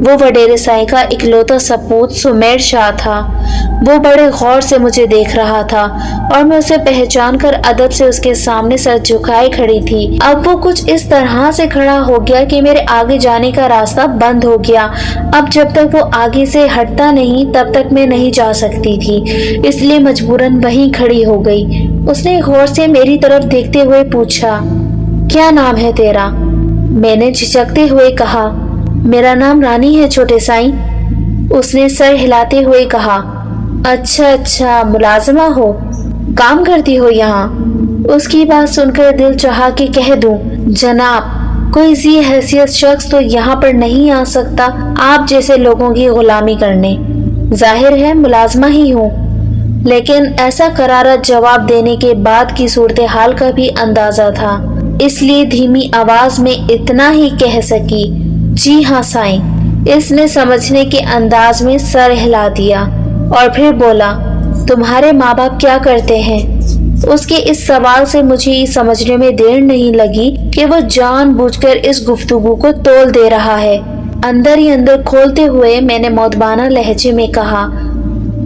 وہ وڈیرے سائی کا اکلوتا سپوت سمیر شاہ تھا۔ وہ بڑے غور سے مجھے دیکھ رہا تھا اور میں اسے پہچان کر ادب سے اس کے سامنے سر جھکائے کھڑی تھی۔ اب وہ کچھ اس طرح سے کھڑا ہو گیا کہ میرے آگے جانے کا راستہ بند ہو گیا۔ اب جب تک وہ آگے سے ہٹتا نہیں تب تک میں نہیں جا سکتی تھی، اس لیے مجبوراً وہیں کھڑی ہو گئی۔ اس نے غور سے میری طرف دیکھتے ہوئے پوچھا، کیا نام ہے تیرا؟ میں نے جھجکتے ہوئے کہا، میرا نام رانی ہے چھوٹے سائیں۔ اس نے سر ہلاتے ہوئے کہا، اچھا ملازمہ ہو، کام کرتی ہو یہاں؟ اس کی بات سن کر دل چاہا کہ کہہ دوں، جناب کوئی ذی حیثیت شخص تو یہاں پر نہیں آ سکتا آپ جیسے لوگوں کی غلامی کرنے۔ ظاہر ہے ملازمہ ہی ہوں، لیکن ایسا کرارا جواب دینے کے بعد کی صورتحال کا بھی اندازہ تھا، اس لیے دھیمی آواز میں اتنا ہی کہہ سکی، جی ہاں سائیں۔ اس نے سمجھنے کے انداز میں سر ہلا دیا اور پھر بولا، تمہارے ماں باپ کیا کرتے ہیں؟ اس کے اس سوال سے مجھے یہ سمجھنے میں دیر نہیں لگی کہ وہ جان بوجھ کر اس گفتگو کو تول دے رہا ہے۔ اندر ہی اندر کھولتے ہوئے میں نے مودبانہ لہجے میں کہا،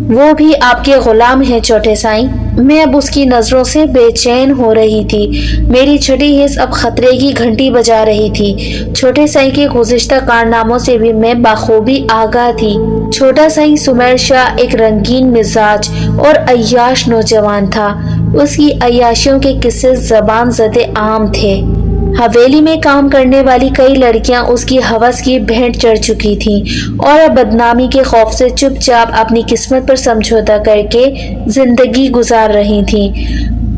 وہ بھی آپ کے غلام ہیں چھوٹے سائیں۔ میں اب اس کی نظروں سے بے چین ہو رہی تھی، میری چھٹی حس اب خطرے کی گھنٹی بجا رہی تھی۔ چھوٹے سائیں کے گزشتہ کارناموں سے بھی میں بخوبی آگاہ تھی۔ چھوٹا سائیں سمیر شاہ ایک رنگین مزاج اور عیاش نوجوان تھا۔ اس کی عیاشیوں کے قصے زبان زدے عام تھے۔ حویلی میں کام کرنے والی کئی لڑکیاں اس کی ہوس کی بھینٹ چڑھ چکی تھیں اور اب بدنامی کے خوف سے چپ چاپ اپنی قسمت پر سمجھوتا کر کے زندگی گزار رہی تھیں۔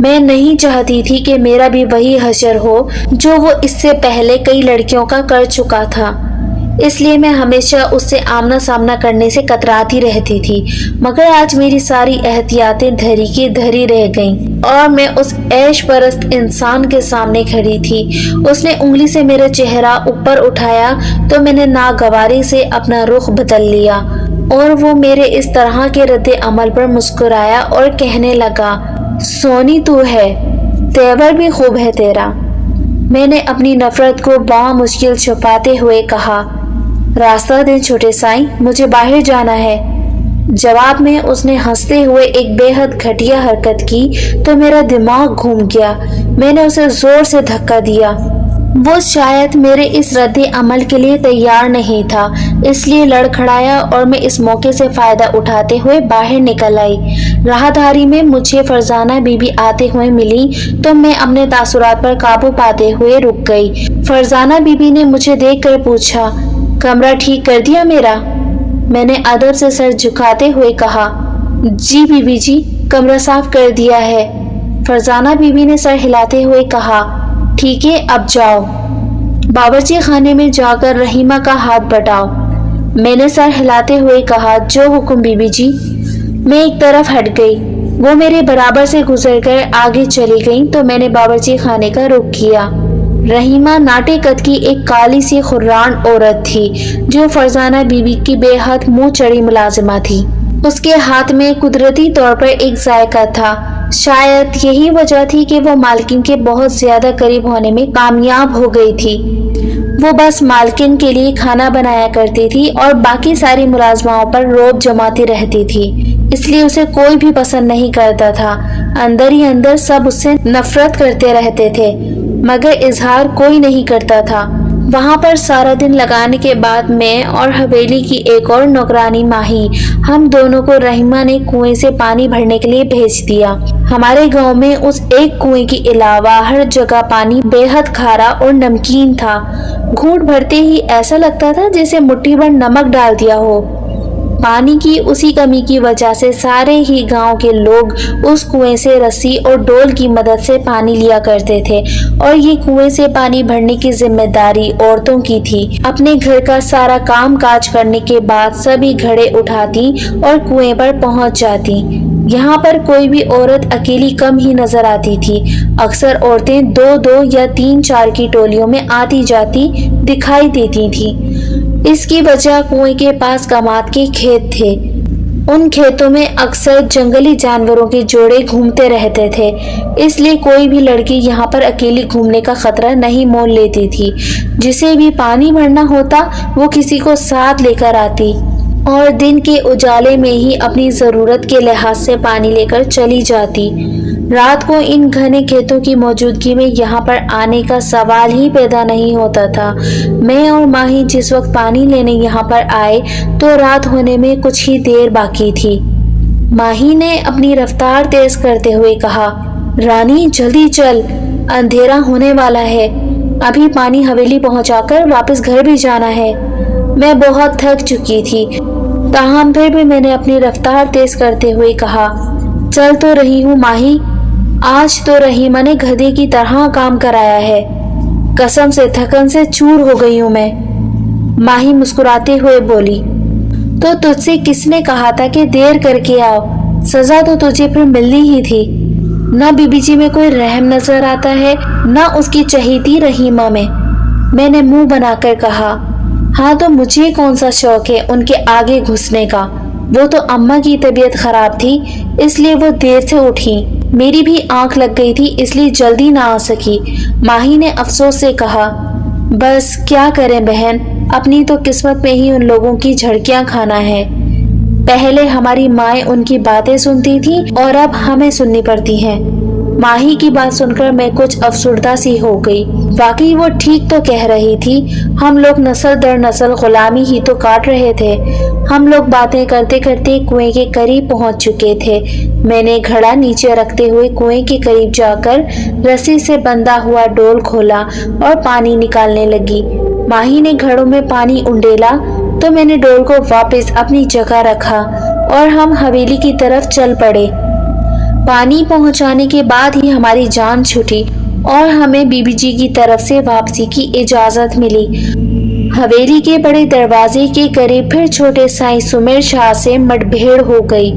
میں نہیں چاہتی تھی کہ میرا بھی وہی حشر ہو جو وہ اس سے پہلے کئی لڑکیوں کا کر چکا تھا، اس لیے میں ہمیشہ اس سے آمنا سامنا کرنے سے کتراتی رہتی تھی۔ مگر آج میری ساری احتیاطیں دھری کی دھری رہ گئیں اور میں اس عیش پرست انسان کے سامنے کھڑی تھی۔ اس نے انگلی سے میرا چہرہ اوپر اٹھایا تو میں نے ناگواری سے اپنا رخ بدل لیا اور وہ میرے اس طرح کے رد عمل پر مسکرایا اور کہنے لگا، سونی تو ہے، تیور بھی خوب ہے تیرا۔ میں نے اپنی نفرت کو بامشکل چھپاتے ہوئے کہا، راستہ دیں چھوٹے سائیں، مجھے باہر جانا ہے۔ جواب میں اس نے ہنستے ہوئے ایک بے حد گھٹیا حرکت کی تو میرا دماغ گھوم گیا۔ میں نے اسے زور سے دھکا دیا۔ وہ شاید میرے اس رد عمل کے لیے تیار نہیں تھا، اس لیے لڑکھڑایا اور میں اس موقع سے فائدہ اٹھاتے ہوئے باہر نکل آئی۔ راہداری میں مجھے فرزانہ بی بی آتے ہوئے ملی تو میں اپنے تاثرات پر قابو پاتے ہوئے رک گئی۔ فرزانہ بی بی نے مجھے دیکھ کر پوچھا، کمرہ ٹھیک کر دیا میرا؟ میں نے ادب سے سر جھکاتے ہوئے کہا، جی بی بی جی، کمرہ صاف کر دیا ہے۔ فرزانہ بی بی نے سر ہلاتے ہوئے کہا، ٹھیک ہے اب جاؤ، باورچی خانے میں جا کر رحیمہ کا ہاتھ بٹاؤ۔ میں نے سر ہلاتے ہوئے کہا، جو حکم بی بی جی۔ میں ایک طرف ہٹ گئی، وہ میرے برابر سے گزر کر آگے چلی گئیں تو میں نے باورچی خانے کا رخ کیا۔ رحیمہ ناٹے قد کی ایک کالی سی خران عورت تھی جو فرزانہ بی بی کی بے حد منہ چڑی ملازمہ تھی۔ اس کے ہاتھ میں قدرتی طور پر ایک ذائقہ تھا، شاید یہی وجہ تھی کہ وہ مالکن کے بہت زیادہ قریب ہونے میں کامیاب ہو گئی تھی۔ وہ بس مالکن کے لیے کھانا بنایا کرتی تھی اور باقی ساری ملازماؤں پر رعب جماتی رہتی تھی، اس لیے اسے کوئی بھی پسند نہیں کرتا تھا۔ اندر ہی اندر سب اس سے نفرت کرتے رہتے تھے مگر اظہار کوئی نہیں کرتا تھا۔ وہاں پر سارا دن لگانے کے بعد میں اور حویلی کی ایک اور نوکرانی ماہی، ہم دونوں کو رحیمہ نے کنویں سے پانی بھرنے کے لیے بھیج دیا۔ ہمارے گاؤں میں اس ایک کنویں کے علاوہ ہر جگہ پانی بے حد کھارا اور نمکین تھا۔ گھونٹ بھرتے ہی ایسا لگتا تھا جیسے مٹھی بھر نمک ڈال دیا ہو۔ پانی کی اسی کمی کی وجہ سے سارے ہی گاؤں کے لوگ اس کنویں سے رسی اور ڈول کی مدد سے پانی لیا کرتے تھے اور یہ کنویں سے پانی بھرنے کی ذمہ داری عورتوں کی تھی۔ اپنے گھر کا سارا کام کاج کرنے کے بعد سبھی گھڑے اٹھاتی اور کنویں پر پہنچ جاتی۔ یہاں پر کوئی بھی عورت اکیلی کم ہی نظر آتی تھی، اکثر عورتیں 2-2 یا 3-4 کی ٹولیوں میں آتی جاتی دکھائی دیتی تھیں۔ اس کی وجہ کنویں کے پاس کماد کے کھیت تھے۔ ان کھیتوں میں اکثر جنگلی جانوروں کے جوڑے گھومتے رہتے تھے، اس لیے کوئی بھی لڑکی یہاں پر اکیلی گھومنے کا خطرہ نہیں مول لیتی تھی۔ جسے بھی پانی بھرنا ہوتا وہ کسی کو ساتھ لے کر آتی اور دن کے اجالے میں ہی اپنی ضرورت کے لحاظ سے پانی لے کر چلی جاتی۔ رات کو ان گھنے کھیتوں کی موجودگی میں یہاں پر آنے کا سوال ہی پیدا نہیں ہوتا تھا۔ میں اور ماہی جس وقت پانی لینے یہاں پر آئے تو رات ہونے میں کچھ ہی دیر باقی تھی۔ ماہی نے اپنی رفتار تیز کرتے ہوئے کہا، رانی جلدی چل، اندھیرا ہونے والا ہے، ابھی پانی حویلی پہنچا کر واپس گھر بھی جانا ہے۔ میں بہت تھک چکی تھی، تاہم پھر بھی میں نے اپنی رفتار تیز کرتے ہوئے کہا، چل تو رہی ہوں ماہی، آج تو رحیمہ نے گدھے کی طرح کام کرایا ہے، قسم سے تھکن سے چور ہو گئی ہوں میں۔ ماہی مسکراتے ہوئے بولی، تو تجھ سے کس نے کہا تھا کہ دیر کر کے آؤ، سزا تو تجھے پھر ملنی ہی تھی۔ نہ بی بی جی میں کوئی رحم نظر آتا ہے، نہ اس کی چہیتی رحیمہ میں نے منہ بنا کر کہا، ہاں تو مجھے کون سا شوق ہے ان کے آگے گھسنے کا، وہ تو اماں کی طبیعت خراب تھی اس لیے وہ دیر سے اٹھی، میری بھی آنکھ لگ گئی تھی اس لیے جلدی نہ آ سکی۔ ماہی نے افسوس سے کہا، بس کیا کریں بہن، اپنی تو قسمت میں ہی ان لوگوں کی جھڑکیاں کھانا ہے۔ پہلے ہماری مائیں ان کی باتیں سنتی تھی اور اب ہمیں سننی پڑتی ہیں۔ ماہی کی بات سن کر میں کچھ افسردہ سی ہو گئی، واقعی وہ ٹھیک تو کہہ رہی تھی، ہم لوگ نسل در نسل غلامی ہی تو کاٹ رہے تھے۔ ہم لوگ باتیں کرتے کرتے کنویں کے قریب پہنچ چکے تھے۔ میں نے گھڑا نیچے رکھتے ہوئے کنویں کے قریب جا کر رسی سے بندھا ہوا ڈول کھولا اور پانی نکالنے لگی۔ ماہی نے گھڑوں میں پانی انڈیلا تو میں نے ڈول کو واپس اپنی جگہ رکھا اور ہم حویلی کی طرف چل پڑے۔ پانی پہنچانے کے بعد ہی ہماری جان چھٹی اور ہمیں بی بی جی کی طرف سے واپسی کی اجازت ملی۔ حویلی کے بڑے دروازے کے قریب پھر چھوٹے سائیں سمیر شاہ سے مٹ بھیڑ ہو گئی۔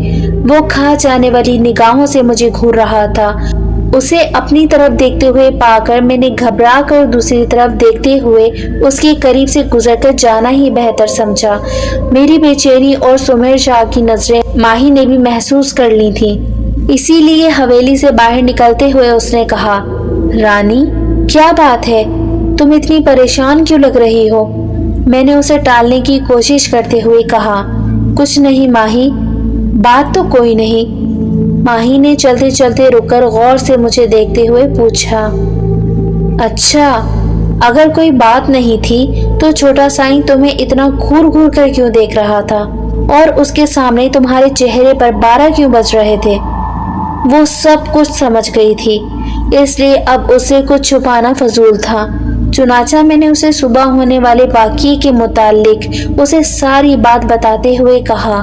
وہ کھا جانے والی نگاہوں سے مجھے گھور رہا تھا۔ اسے اپنی طرف دیکھتے ہوئے پا کر میں نے گھبرا کر دوسری طرف دیکھتے ہوئے اس کے قریب سے گزر کر جانا ہی بہتر سمجھا۔ میری بے چینی اور سمیر شاہ کی نظریں ماہی نے بھی محسوس کر لی تھی، اسی لیے حویلی سے باہر نکلتے ہوئے اس نے کہا، رانی کیا بات ہے، تم اتنی پریشان کیوں لگ رہی ہو؟ میں نے اسے ٹالنے کی کوشش کرتے ہوئے کہا، کچھ نہیں ماہی، بات تو کوئی نہیں۔ ماہی نے چلتے چلتے رک کر غور سے مجھے دیکھتے ہوئے پوچھا، اچھا اگر کوئی بات نہیں تھی تو چھوٹا سائیں تمہیں اتنا گھور گھور کر کیوں دیکھ رہا تھا اور اس کے سامنے تمہارے چہرے پر 12 کیوں بج رہے تھے؟ وہ سب کچھ سمجھ گئی تھی، اس لیے اب اسے کچھ چھپانا فضول تھا۔ چنانچہ میں نے اسے صبح ہونے والے واقعے کے متعلق اسے ساری بات بتاتے ہوئے کہا،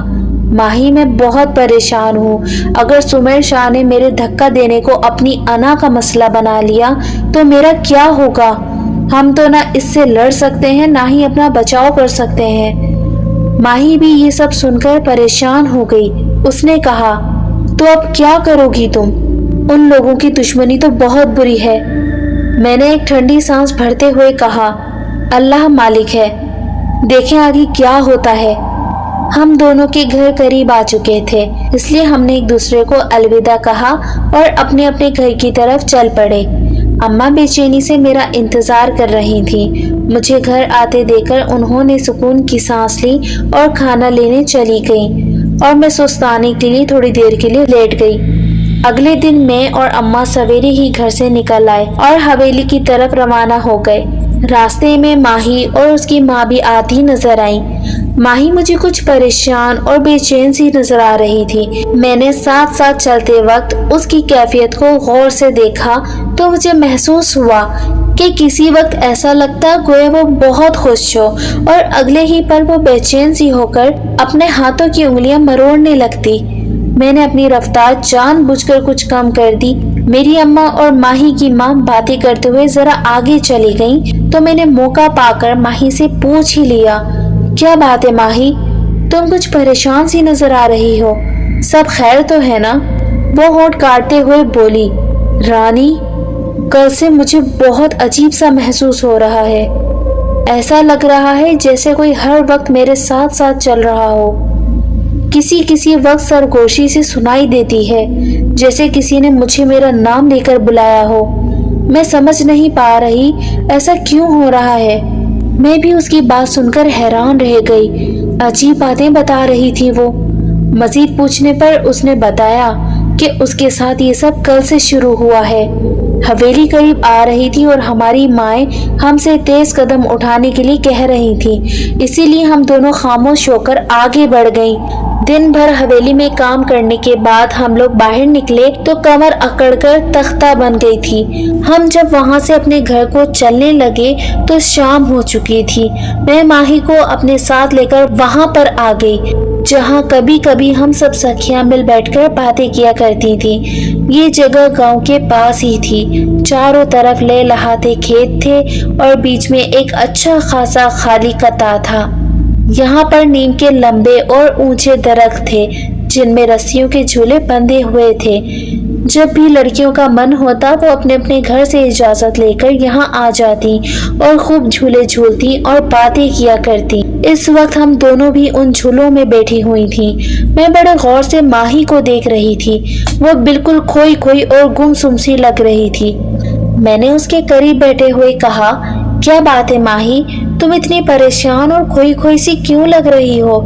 ماہی میں بہت پریشان ہوں، اگر سمیر شاہ نے میرے دھکا دینے کو اپنی انا کا مسئلہ بنا لیا تو میرا کیا ہوگا؟ ہم تو نہ اس سے لڑ سکتے ہیں نہ ہی اپنا بچاؤ کر سکتے ہیں۔ ماہی بھی یہ سب سن کر پریشان ہو گئی۔ اس نے کہا، تو اب کیا کرو گی تم؟ ان لوگوں کی دشمنی تو بہت بری ہے۔ میں نے ایک ٹھنڈی سانس بھرتے ہوئے کہا، اللہ مالک ہے، دیکھیں آگے کیا ہوتا ہے۔ ہم دونوں کے گھر قریب آ چکے تھے، اس لیے ہم نے ایک دوسرے کو الوداع کہا اور اپنے اپنے گھر کی طرف چل پڑے۔ اماں بے چینی سے میرا انتظار کر رہی تھیں۔ مجھے گھر آتے دیکھ کر انہوں نے سکون کی سانس لی اور کھانا لینے چلی گئیں اور میں سستانے کے لیے تھوڑی دیر کے لیے لیٹ گئی۔ اگلے دن میں اور اماں سویرے ہی گھر سے نکل آئے اور حویلی کی طرف روانہ ہو گئے۔ راستے میں ماہی اور اس کی ماں بھی آتی نظر آئیں۔ ماہی مجھے کچھ پریشان اور بے چین سی نظر آ رہی تھی۔ میں نے ساتھ ساتھ چلتے وقت اس کی کیفیت کو غور سے دیکھا تو مجھے محسوس ہوا کہ کسی وقت ایسا لگتا گویا وہ بہت خوش ہو اور اگلے ہی پل وہ بے چین سی ہو کر اپنے ہاتھوں کی انگلیاں مروڑنے لگتی۔ میں نے اپنی رفتار جان بوجھ کر کچھ کم کر دی۔ میری اماں اور ماہی کی ماں باتیں کرتے ہوئے ذرا آگے چلی گئیں تو میں نے موقع پا کر ماہی سے پوچھ ہی لیا، کیا بات ہے ماہی، تم کچھ پریشان سی نظر آ رہی ہو، سب خیر تو ہے نا؟ وہ ہونٹ کاٹتے ہوئے بولی، رانی کل سے مجھے بہت عجیب سا محسوس ہو رہا ہے، ایسا لگ رہا ہے جیسے کوئی ہر وقت میرے ساتھ ساتھ چل رہا ہو۔ کسی کسی وقت سرگوشی سے سنائی دیتی ہے، جیسے کسی نے مجھے میرا نام لے کر بلایا ہو۔ میں سمجھ نہیں پا رہی ایسا کیوں ہو رہا ہے۔ میں بھی اس کی بات سن کر حیران رہ گئی۔ عجیب باتیں بتا رہی تھی وہ۔ مزید پوچھنے پر اس نے بتایا کہ اس کے ساتھ یہ سب کل سے شروع ہوا ہے۔ حویلی قریب آ رہی تھی اور ہماری مائیں ہم سے تیز قدم اٹھانے کے لیے کہہ رہی تھی، اسی لیے ہم دونوں خاموش ہو کر آگے بڑھ گئیں۔ دن بھر حویلی میں کام کرنے کے بعد ہم لوگ باہر نکلے تو کمر اکڑ کر تختہ بن گئی تھی۔ ہم جب وہاں سے اپنے گھر کو چلنے لگے تو شام ہو چکی تھی۔ میں ماہی کو اپنے ساتھ لے کر وہاں پر آ گئی جہاں کبھی کبھی ہم سب سکھیاں مل بیٹھ کر باتیں کیا کرتی تھی۔ یہ جگہ گاؤں کے پاس ہی تھی۔ چاروں طرف لہلہاتے کھیت تھے اور بیچ میں ایک اچھا خاصا خالی قطع تھا۔ یہاں پر نیم کے لمبے اور اونچے درخت تھے جن میں رسیوں کے جھولے بندھے ہوئے تھے۔ جب بھی لڑکیوں کا من ہوتا وہ اپنے اپنے گھر سے اجازت لے کر یہاں آ جاتی اور خوب جھولے جھولتی اور باتیں کیا کرتی۔ اس وقت ہم دونوں بھی ان جھولوں میں بیٹھی ہوئی تھیں۔ میں بڑے غور سے ماہی کو دیکھ رہی تھی۔ وہ بالکل کھوئی کھوئی اور گمسم سی لگ رہی تھی۔ میں نے اس کے قریب بیٹھے ہوئے کہا، کیا بات ہے ماہی، تم اتنی پریشان اور کھوئی کھوئی سی کیوں لگ رہی ہو؟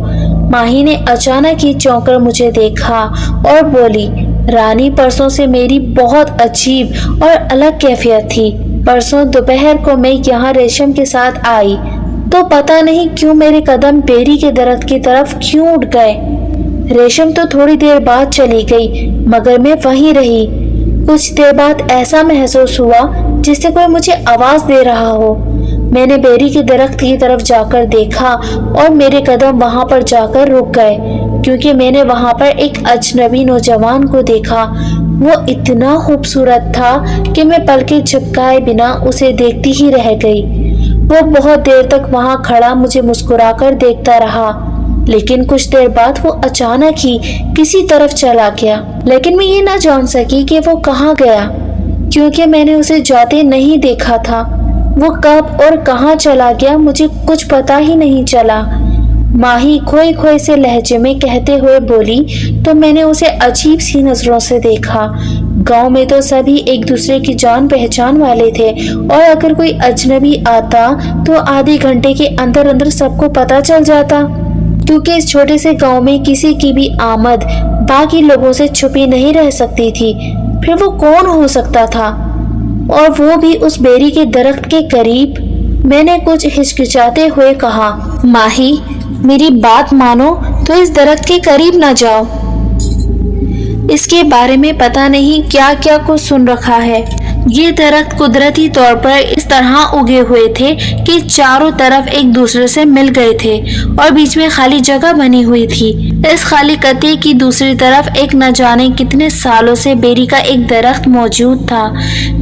ماہی نے اچانک ہی چونک کر مجھے دیکھا اور بولی، رانی پرسوں سے میری بہت عجیب اور الگ کیفیت تھی۔ پرسوں دوپہر کو میں یہاں ریشم کے ساتھ آئی تو پتہ نہیں کیوں میرے قدم بیری کے درخت کی طرف کیوں اٹھ گئے۔ ریشم تو تھوڑی دیر بعد چلی گئی مگر میں وہیں رہی۔ کچھ دیر بعد ایسا محسوس ہوا جس سے کوئی مجھے آواز دے رہا ہو۔ میں نے بیری کے درخت کی طرف جا کر دیکھا اور میرے قدم وہاں پر جا کر رک گئے کیونکہ میں نے وہاں پر ایک اجنبی نوجوان کو دیکھا۔ وہ اتنا خوبصورت تھا کہ میں پلکیں جھپکائے بنا اسے دیکھتی ہی رہ گئی۔ وہ بہت دیر تک وہاں کھڑا مجھے مسکرا کر دیکھتا رہا، لیکن کچھ دیر بعد وہ اچانک ہی کسی طرف چلا گیا، لیکن میں یہ نہ جان سکی کہ وہ کہاں گیا کیونکہ میں نے اسے جاتے نہیں دیکھا تھا۔ وہ کب اور کہاں چلا گیا مجھے کچھ پتا ہی نہیں چلا۔ ماہی کھوئے کھوئے سے لہجے میں کہتے ہوئے بولی تو میں نے اسے عجیب سی نظروں سے دیکھا۔ گاؤں میں تو سبھی ایک دوسرے کی جان پہچان والے تھے اور اگر کوئی اجنبی آتا تو آدھے گھنٹے کے اندر اندر سب کو پتا چل جاتا، کیونکہ اس چھوٹے سے گاؤں میں کسی کی بھی آمد باقی لوگوں سے چھپی نہیں رہ سکتی تھی۔ پھر وہ کون ہو سکتا تھا، اور وہ بھی اس بیری کے درخت کے قریب؟ میں نے کچھ ہچکچاتے ہوئے کہا، ماہی میری بات مانو تو اس درخت کے قریب نہ جاؤ، اس کے بارے میں پتہ نہیں کیا کیا کچھ سن رکھا ہے۔ یہ درخت قدرتی طور پر اس طرح اگے ہوئے تھے کہ چاروں طرف ایک دوسرے سے مل گئے تھے اور بیچ میں خالی جگہ بنی ہوئی تھی۔ اس خالی قطعے کی دوسری طرف ایک نہ جانے کتنے سالوں سے بیری کا ایک درخت موجود تھا۔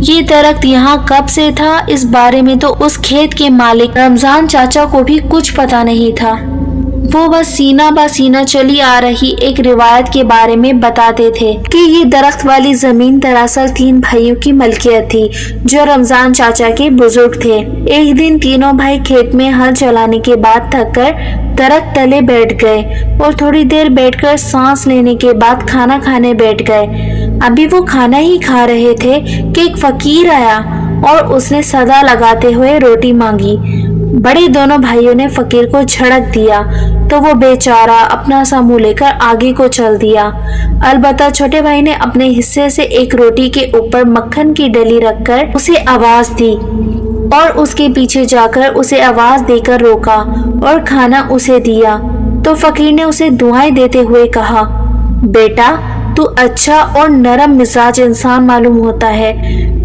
یہ درخت یہاں کب سے تھا اس بارے میں تو اس کھیت کے مالک رمضان چاچا کو بھی کچھ پتا نہیں تھا۔ وہ بس سینہ بہ سینہ چلی آ رہی ایک روایت کے بارے میں بتاتے تھے کہ یہ درخت والی زمین دراصل 3 بھائیوں کی ملکیت تھی جو رمضان چاچا کے بزرگ تھے۔ ایک دن تینوں بھائی کھیت میں ہل چلانے کے بعد تھک کر درخت تلے بیٹھ گئے اور تھوڑی دیر بیٹھ کر سانس لینے کے بعد کھانا کھانے بیٹھ گئے۔ ابھی وہ کھانا ہی کھا رہے تھے کہ ایک فقیر آیا اور اس نے صدا لگاتے ہوئے روٹی مانگی۔ بڑے دونوں بھائیوں نے فقیر کو جھڑک دیا تو وہ بیچارہ اپنا سا منہ لے کر آگے کو چل دیا۔ البتہ چھوٹے بھائی نے اپنے حصے سے ایک روٹی کے اوپر مکھن کی ڈلی رکھ کر اسے آواز دی اور اس کے پیچھے جا کر اسے آواز دے کر روکا اور کھانا اسے دیا تو فقیر نے اسے دعائیں دیتے ہوئے کہا، بیٹا تو اچھا اور نرم مزاج انسان معلوم ہوتا ہے،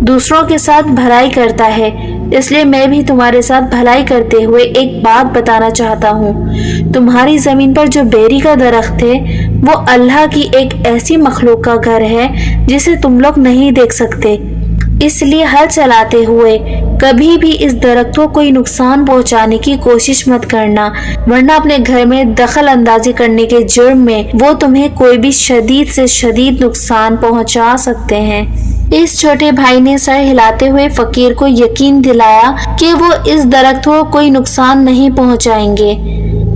دوسروں کے ساتھ بھلائی کرتا ہے، اس لیے میں بھی تمہارے ساتھ بھلائی کرتے ہوئے ایک بات بتانا چاہتا ہوں۔ تمہاری زمین پر جو بیری کا درخت ہے وہ اللہ کی ایک ایسی مخلوق کا گھر ہے جسے تم لوگ نہیں دیکھ سکتے، اس لیے ہل چلاتے ہوئے کبھی بھی اس درخت کو کوئی نقصان پہنچانے کی کوشش مت کرنا، ورنہ اپنے گھر میں دخل اندازی کرنے کے جرم میں وہ تمہیں کوئی بھی شدید سے شدید نقصان پہنچا سکتے ہیں۔ اس چھوٹے بھائی نے سر ہلاتے ہوئے فقیر کو یقین دلایا کہ وہ اس درخت کو کوئی نقصان نہیں پہنچائیں گے۔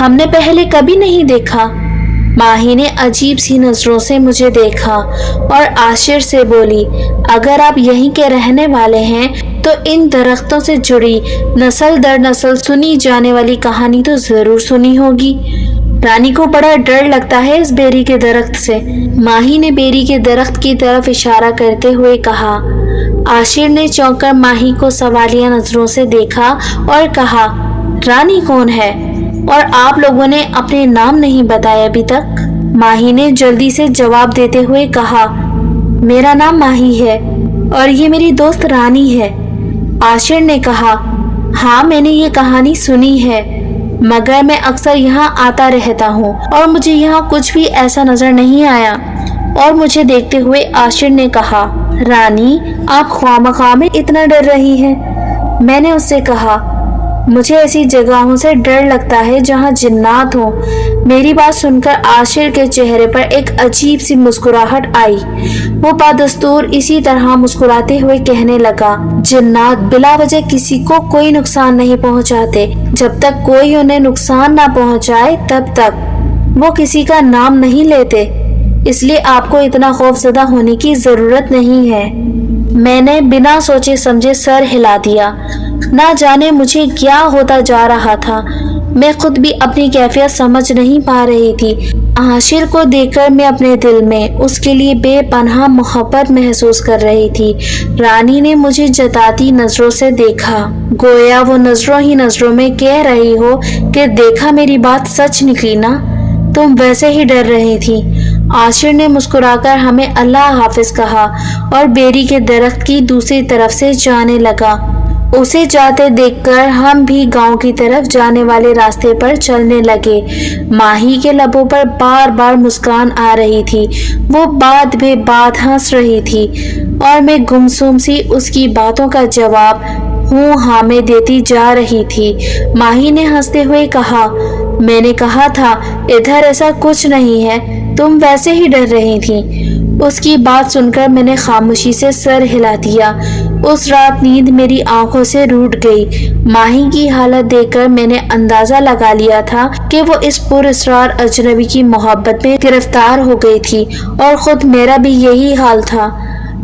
ہم نے پہلے کبھی نہیں دیکھا۔ ماہی نے عجیب سی نظروں سے مجھے دیکھا اور عاشر سے بولی، اگر آپ یہیں کے رہنے والے ہیں تو ان درختوں سے جڑی نسل در نسل سنی جانے والی کہانی تو ضرور سنی ہوگی۔ رانی کو بڑا ڈر لگتا ہے اس بیری کے درخت سے۔ ماہی نے بیری کے درخت کی طرف اشارہ کرتے ہوئے کہا۔ عاشر نے چونک کر ماہی کو سوالیہ نظروں سے دیکھا اور کہا، رانی کون ہے؟ اور آپ لوگوں نے اپنے نام نہیں بتائے ابھی تک؟ ماہی نے جلدی سے جواب دیتے ہوئے کہا، میرا نام ماہی ہے اور یہ میری دوست رانی ہے۔ عاشر نے کہا، ہاں میں نے یہ کہانی سنی ہے، مگر میں اکثر یہاں آتا رہتا ہوں اور مجھے یہاں کچھ بھی ایسا نظر نہیں آیا۔ اور مجھے دیکھتے ہوئے عاشر نے کہا، رانی آپ خواہ میں اتنا ڈر رہی ہیں؟ میں نے اس سے کہا، مجھے ایسی جگہوں سے ڈر لگتا ہے جہاں جنات ہوں۔ میری بات سن کر عاشر کے چہرے پر ایک عجیب سی مسکراہٹ آئی۔ وہ بدستور اسی طرح مسکراتے ہوئے کہنے لگا، جنات بلا وجہ کسی کو کوئی نقصان نہیں پہنچاتے، جب تک کوئی انہیں نقصان نہ پہنچائے تب تک وہ کسی کا نام نہیں لیتے، اس لیے آپ کو اتنا خوف زدہ ہونے کی ضرورت نہیں ہے۔ میں نے بنا سوچے سمجھے سر ہلا دیا۔ نہ جانے مجھے کیا ہوتا جا رہا تھا، میں خود بھی اپنی کیفیت سمجھ نہیں پا رہی تھی۔ عاشر کو دیکھ کر میں اپنے دل میں اس کے لیے بے پناہ محبت محسوس کر رہی تھی۔ رانی نے مجھے جتاتی نظروں سے دیکھا، گویا وہ نظروں ہی نظروں میں کہہ رہی ہو کہ دیکھا میری بات سچ نکلی نا، تم ویسے ہی ڈر رہی تھی۔ عاشر نے مسکرا کر ہمیں اللہ حافظ کہا اور بیری کے درخت کی دوسری طرف سے جانے لگا۔ اسے جاتے دیکھ کر ہم بھی گاؤں کی طرف جانے والے راستے پر چلنے لگے۔ ماہی کے لبوں پر بار بار مسکان آ رہی تھی، وہ بات بے بات ہنس رہی تھی اور میں گمسم سی اس کی باتوں کا جواب ہوں ہاں میں دیتی جا رہی تھی۔ ماہی نے ہنستے ہوئے کہا، میں نے کہا تھا ادھر ایسا کچھ نہیں ہے، تم ویسے ہی ڈر رہی تھی۔ اس کی بات سن کر میں نے خاموشی سے سر ہلا دیا۔ اس رات نیند میری آنکھوں سے روٹ گئی۔ ماہی کی حالت دیکھ کر میں نے اندازہ لگا لیا تھا کہ وہ اس پر اسرار اجنبی کی محبت میں گرفتار ہو گئی تھی اور خود میرا بھی یہی حال تھا۔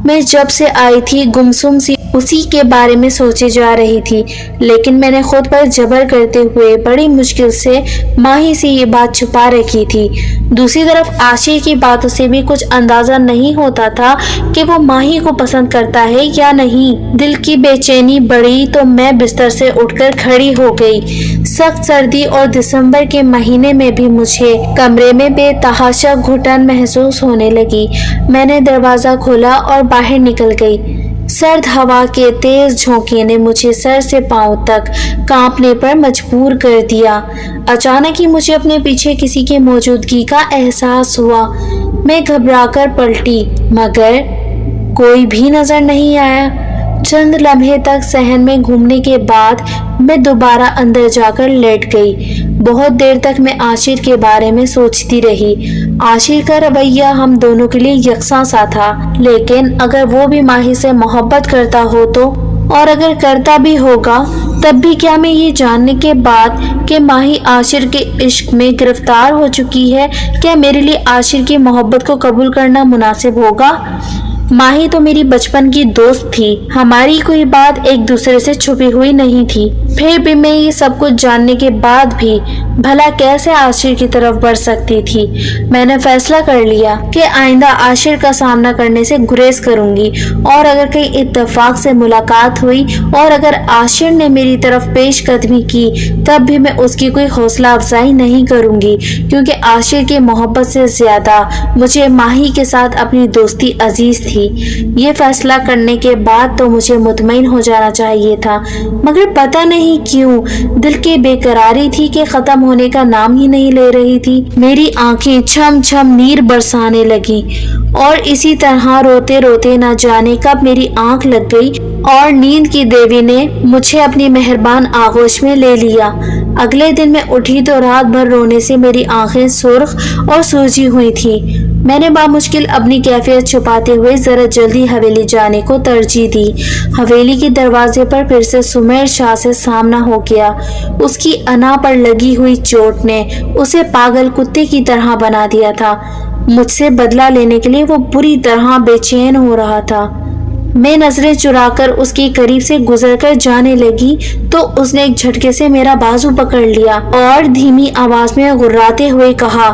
میں جب سے آئی تھی گمسم سی اسی کے بارے میں سوچے جا رہی تھی، لیکن میں نے خود پر جبر کرتے ہوئے بڑی مشکل سے ماہی سے یہ بات چھپا رکھی تھی۔ دوسری طرف عاشر کی باتوں سے بھی کچھ اندازہ نہیں ہوتا تھا کہ وہ ماہی کو پسند کرتا ہے یا نہیں۔ دل کی بے چینی بڑھی تو میں بستر سے اٹھ کر کھڑی ہو گئی۔ سخت سردی اور دسمبر کے مہینے میں بھی مجھے کمرے میں بے تحاشا گھٹن محسوس ہونے لگی۔ میں نے دروازہ کھولا اور باہر نکل گئی۔ سرد ہوا کے تیز جھونکے نے مجھے سر سے پاؤں تک کانپنے پر مجبور کر دیا۔ اچانک ہی مجھے اپنے پیچھے کسی کی موجودگی کا احساس ہوا۔ میں گھبرا کر پلٹی، مگر کوئی بھی نظر نہیں آیا۔ چند لمحے تک صحن میں گھومنے کے بعد میں دوبارہ اندر جا کر لیٹ گئی۔ بہت دیر تک میں عاشر کے بارے میں سوچتی رہی۔ عاشر کا رویہ ہم دونوں کے لیے یکساں سا تھا، لیکن اگر وہ بھی ماہی سے محبت کرتا ہو تو، اور اگر کرتا بھی ہوگا تب بھی کیا میں یہ جاننے کے بعد کہ ماہی عاشر کے عشق میں گرفتار ہو چکی ہے، کیا میرے لیے عاشر کی محبت کو قبول کرنا مناسب ہوگا؟ ماہی تو میری بچپن کی دوست تھی، ہماری کوئی بات ایک دوسرے سے چھپی ہوئی نہیں تھی، پھر بھی میں یہ سب کچھ جاننے کے بعد بھی بھلا کیسے عاشر کی طرف بڑھ سکتی تھی؟ میں نے فیصلہ کر لیا کہ آئندہ عاشر کا سامنا کرنے سے گریز کروں گی، اور اگر کہیں اتفاق سے ملاقات ہوئی اور اگر عاشر نے میری طرف پیش قدمی کی تب بھی میں اس کی کوئی حوصلہ افزائی نہیں کروں گی، کیونکہ عاشر کی محبت سے زیادہ مجھے ماہی کے ساتھ اپنی دوستی عزیز تھی۔ یہ فیصلہ کرنے کے بعد تو مجھے مطمئن ہو جانا چاہیے تھا، مگر پتہ نہیں کیوں دل کی بے قراری تھی کہ ختم ہونے کا نام ہی نہیں لے رہی تھی۔ میری آنکھیں چھم چھم نیر برسانے لگی اور اسی طرح روتے روتے نہ جانے کب میری آنکھ لگ گئی اور نیند کی دیوی نے مجھے اپنی مہربان آغوش میں لے لیا۔ اگلے دن میں اٹھی تو رات بھر رونے سے میری آنکھیں سرخ اور سوجی ہوئی تھی۔ میں نے بامشکل اپنی کیفیت چھپاتے ہوئے ذرا جلدی حویلی جانے کو ترجیح دی۔ حویلی کے دروازے پر پھر سے سمیر شاہ سے سامنا ہو گیا۔ اس کی انا پر لگی ہوئی چوٹ نے اسے پاگل کتے کی طرح بنا دیا تھا۔ مجھ سے بدلہ لینے کے لیے وہ بری طرح بے چین ہو رہا تھا۔ میں نظریں چرا کر اس کے قریب سے گزر کر جانے لگی تو اس نے ایک جھٹکے سے میرا بازو پکڑ لیا اور دھیمی آواز میں غراتے ہوئے کہا،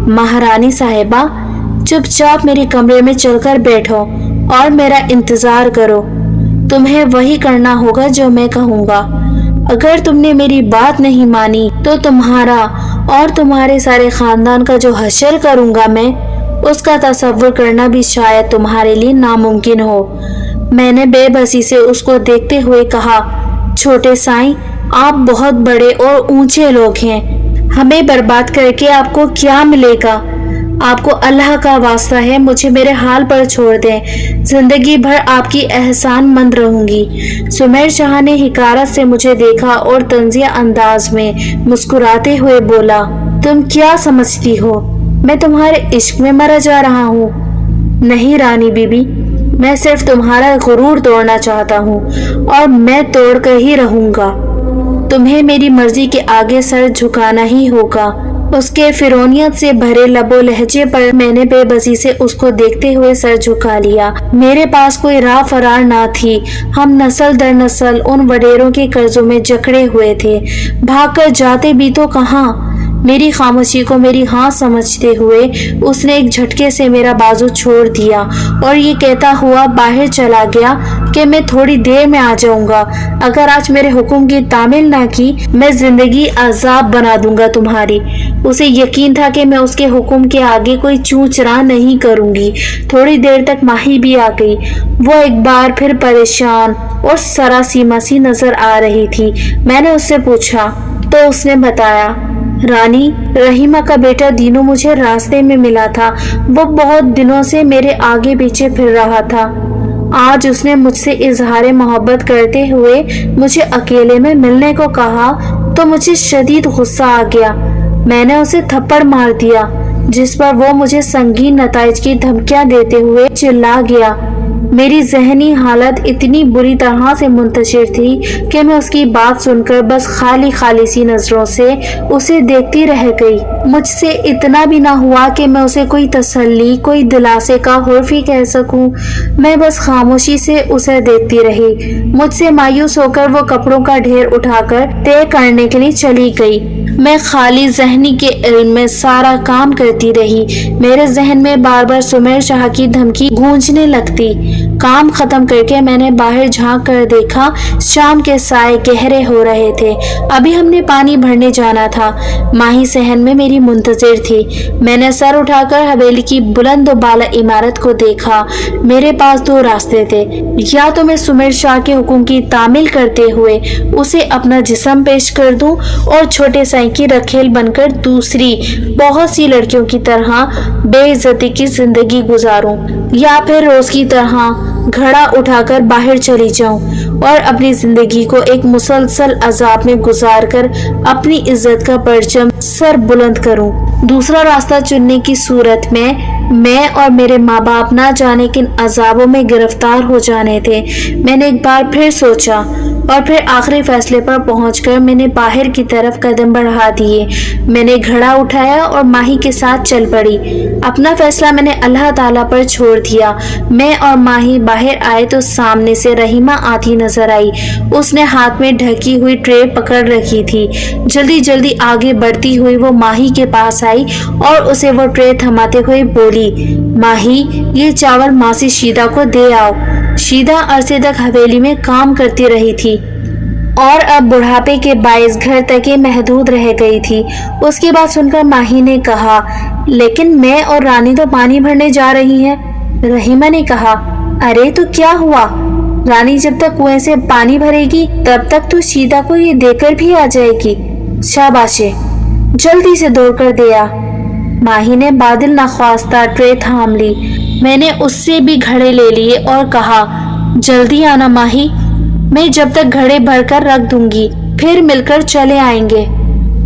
مہارانی صاحبہ، چپ چاپ میرے کمرے میں چل کر بیٹھو اور میرا انتظار کرو۔ تمہیں وہی کرنا ہوگا جو میں کہوں گا۔ اگر تم نے میری بات نہیں مانی تو تمہارا اور تمہارے سارے خاندان کا جو حشر کروں گا میں، اس کا تصور کرنا بھی شاید تمہارے لیے ناممکن ہو۔ میں نے بے بسی سے اس کو دیکھتے ہوئے کہا، چھوٹے سائیں، آپ بہت بڑے اور اونچے لوگ ہیں، ہمیں برباد کر کے آپ کو کیا ملے گا؟ آپ کو اللہ کا واسطہ ہے مجھے میرے حال پر چھوڑ دیں، زندگی بھر آپ کی احسان مند رہوں گی۔ سمیر شاہ نے حقارت سے مجھے دیکھا اور طنزیہ انداز میں مسکراتے ہوئے بولا، تم کیا سمجھتی ہو میں تمہارے عشق میں مرا جا رہا ہوں؟ نہیں رانی بی بی، میں صرف تمہارا غرور توڑنا چاہتا ہوں اور میں توڑ کر ہی رہوں گا۔ تمہیں میری مرضی کے آگے سر جھکانا ہی ہوگا۔ اس کے فرونیت سے بھرے لب و لہجے پر میں نے بے بسی سے اس کو دیکھتے ہوئے سر جھکا لیا۔ میرے پاس کوئی راہ فرار نہ تھی۔ ہم نسل در نسل ان وڈیروں کے قرضوں میں جکڑے ہوئے تھے۔ بھاگ کر جاتے بھی تو کہاں؟ میری خاموشی کو میری ہاں سمجھتے ہوئے اس نے ایک جھٹکے سے میرا بازو چھوڑ دیا اور یہ کہتا ہوا باہر چلا گیا کہ میں تھوڑی دیر میں آ جاؤں گا۔ اگر آج میرے حکم کی تعمیل نہ کی میں زندگی عذاب بنا دوں گا تمہاری۔ اسے یقین تھا کہ میں اس کے حکم کے آگے کوئی چوں چرا نہیں کروں گی۔ تھوڑی دیر تک ماہی بھی آ گئی۔ وہ ایک بار پھر پریشان اور سراسیمہ سی نظر آ رہی تھی۔ میں نے اس سے پوچھا تو اس نے بتایا، رانی، رحیمہ کا بیٹا دینو مجھے راستے میں ملا تھا۔ وہ بہت دنوں سے میرے آگے پیچھے پھر رہا تھا۔ آج اس نے مجھ سے اظہار محبت کرتے ہوئے مجھے اکیلے میں ملنے کو کہا تو مجھے شدید غصہ آ گیا۔ میں نے اسے تھپڑ مار دیا، جس پر وہ مجھے سنگین نتائج کی دھمکیاں دیتے ہوئے چلا گیا۔ میری ذہنی حالت اتنی بری طرح سے منتشر تھی کہ میں اس کی بات سن کر بس خالی خالی سی نظروں سے اسے دیکھتی رہ گئی۔ مجھ سے اتنا بھی نہ ہوا کہ میں اسے کوئی تسلی، کوئی دلاسے کا حرف ہی کہہ سکوں۔ میں بس خاموشی سے اسے دیکھتی رہی۔ مجھ سے مایوس ہو کر وہ کپڑوں کا ڈھیر اٹھا کر طے کرنے کے لیے چلی گئی۔ میں خالی ذہنی کے علم میں سارا کام کرتی رہی۔ میرے ذہن میں بار بار سمیر شاہ کی دھمکی گونجنے لگتی۔ کام ختم کر کے میں نے باہر جھانک کر دیکھا، شام کے سائے گہرے ہو رہے تھے۔ ابھی ہم نے پانی بھرنے جانا تھا۔ ماہی صحن میں میری منتظر تھی۔ میں نے سر اٹھا کر حویلی کی بلند و بالا عمارت کو دیکھا۔ میرے پاس دو راستے تھے، یا تو میں سمیر شاہ کے حکم کی تعمیل کرتے ہوئے اسے اپنا جسم پیش کر دوں اور چھوٹے سائیں کی رکھیل بن کر دوسری بہت سی لڑکیوں کی طرح بے عزتی کی زندگی گزاروں، یا پھر روز کی طرح گھڑا اٹھا کر باہر چلی جاؤں اور اپنی زندگی کو ایک مسلسل عذاب میں گزار کر اپنی عزت کا پرچم سر بلند کروں۔ دوسرا راستہ چننے کی صورت میں اور میرے ماں باپ نہ جانے کن عذابوں میں گرفتار ہو جانے تھے۔ میں نے ایک بار پھر سوچا اور پھر آخری فیصلے پر پہنچ کر میں نے باہر کی طرف قدم بڑھا دیے۔ میں نے گھڑا اٹھایا اور ماہی کے ساتھ چل پڑی۔ اپنا فیصلہ میں نے اللہ تعالیٰ پر چھوڑ دیا۔ میں اور ماہی باہر آئے تو سامنے سے رحیمہ آتی نظر آئی۔ اس نے ہاتھ میں ڈھکی ہوئی ٹرے پکڑ رکھی تھی۔ جلدی جلدی آگے بڑھتی ہوئی وہ ماہی کے پاس آئی اور اسے وہ ٹرے تھماتے ہوئے بولی، ماہی، یہ چاول ماسی شیدہ کو دے آؤ۔ شیدہ عرصے تک حویلی میں کام کرتی رہی تھی اور اب بڑھاپے کے باعث گھر تک ہی محدود رہ گئی تھی۔ اس کی بات سن کر ماہی نے کہا، لیکن میں اور رانی تو پانی بھرنے جا رہی ہیں۔ رحیمہ نے کہا، ارے تو کیا ہوا؟ رانی جب تک کنویں سے پانی بھرے گی تب تک تو شیدہ کو یہ دے کر بھی آ جائے گی۔ شاباشے، جلدی سے دوڑ کر دیا۔ ماہی نے بادل نخواستہ ٹرے تھام لی۔ میں نے اس سے بھی گھڑے لے لیے اور کہا، جلدی آنا ماہی، میں جب تک گھڑے بھر کر رکھ دوں گی، پھر مل کر چلے آئیں گے۔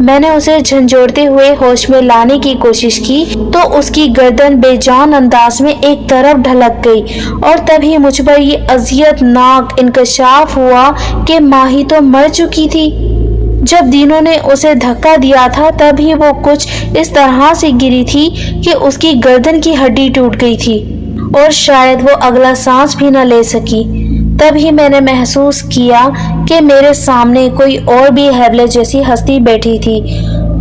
میں نے اسے جھنجھوڑتے ہوئے ہوش میں لانے کی کوشش کی تو اس کی گردن بے جان انداز میں ایک طرف ڈھلک گئی اور تبھی مجھ پر یہ اذیت ناک انکشاف ہوا کہ ماہی تو مر چکی تھی۔ جب دینوں نے اسے دھکا دیا تھا تب ہی وہ کچھ اس طرح سے گری تھی کہ اس کی گردن کی ہڈی ٹوٹ گئی تھی اور شاید وہ اگلا سانس بھی نہ لے سکی۔ تب ہی میں نے محسوس کیا کہ میرے سامنے کوئی اور بھی ہیبلے جیسی ہستی بیٹھی تھی۔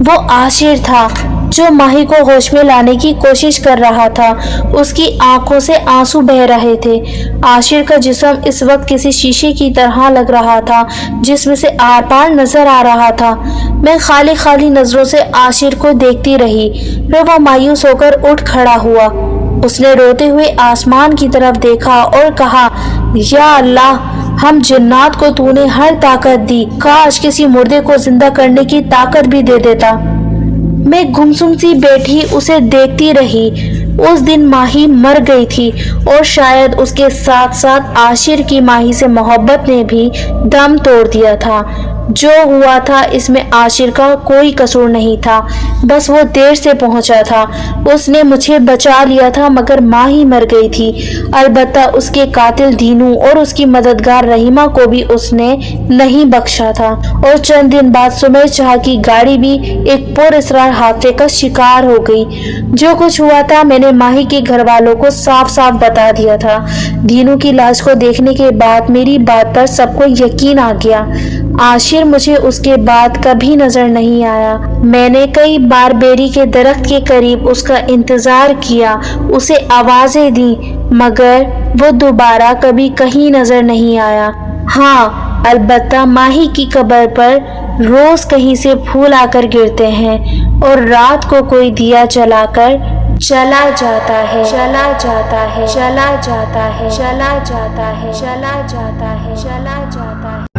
وہ عاشر تھا جو ماہی کو ہوش میں لانے کی کوشش کر رہا تھا۔ اس کی آنکھوں سے آنسو بہہ رہے تھے۔ عاشر کا جسم اس وقت کسی شیشے کی طرح لگ رہا تھا جس میں سے آر پار نظر آ رہا تھا۔ میں خالی نظروں سے عاشر کو دیکھتی رہی، پھر وہ مایوس ہو کر اٹھ کھڑا ہوا۔ اس نے روتے ہوئے آسمان کی طرف دیکھا اور کہا، یا اللہ، ہم جنات کو تو نے ہر طاقت دی، کاش کسی مردے کو زندہ کرنے کی طاقت بھی دے دیتا۔ میں گمسم سی بیٹھی اسے دیکھتی رہی۔ اس دن ماہی مر گئی تھی اور شاید اس کے ساتھ ساتھ عاشر کی ماہی سے محبت نے بھی دم توڑ دیا تھا۔ جو ہوا تھا اس میں عاشر کا کوئی قصور نہیں تھا، بس وہ دیر سے پہنچا تھا۔ اس نے مجھے بچا لیا تھا مگر ماہی مر گئی تھی۔ البتہ اس کے قاتل دینو اور اس کی مددگار رحیمہ کو بھی اس نے نہیں بخشا تھا، اور چند دن بعد سمیع شاہ کی گاڑی بھی ایک پراسرار حادثے کا شکار ہو گئی۔ جو کچھ ہوا تھا میں نے ماہی کے گھر والوں کو صاف صاف بتا دیا تھا۔ دینو کی لاش کو دیکھنے کے بعد میری بات پر سب کو یقین آ گیا۔ عاشر مجھے اس کے بعد کبھی نظر نہیں آیا۔ میں نے کئی بار بیری کے درخت کے قریب اس کا انتظار کیا، اسے آوازیں دی، مگر وہ دوبارہ کبھی کہیں نظر نہیں آیا۔ ہاں، البتہ ماہی کی قبر پر روز کہیں سے پھول آ کر گرتے ہیں اور رات کو کوئی دیا جلا کر چلا جاتا ہے، چلا جاتا ہے، چلا جاتا ہے، چلا جاتا ہے، چلا جاتا ہے، چلا جاتا ہے۔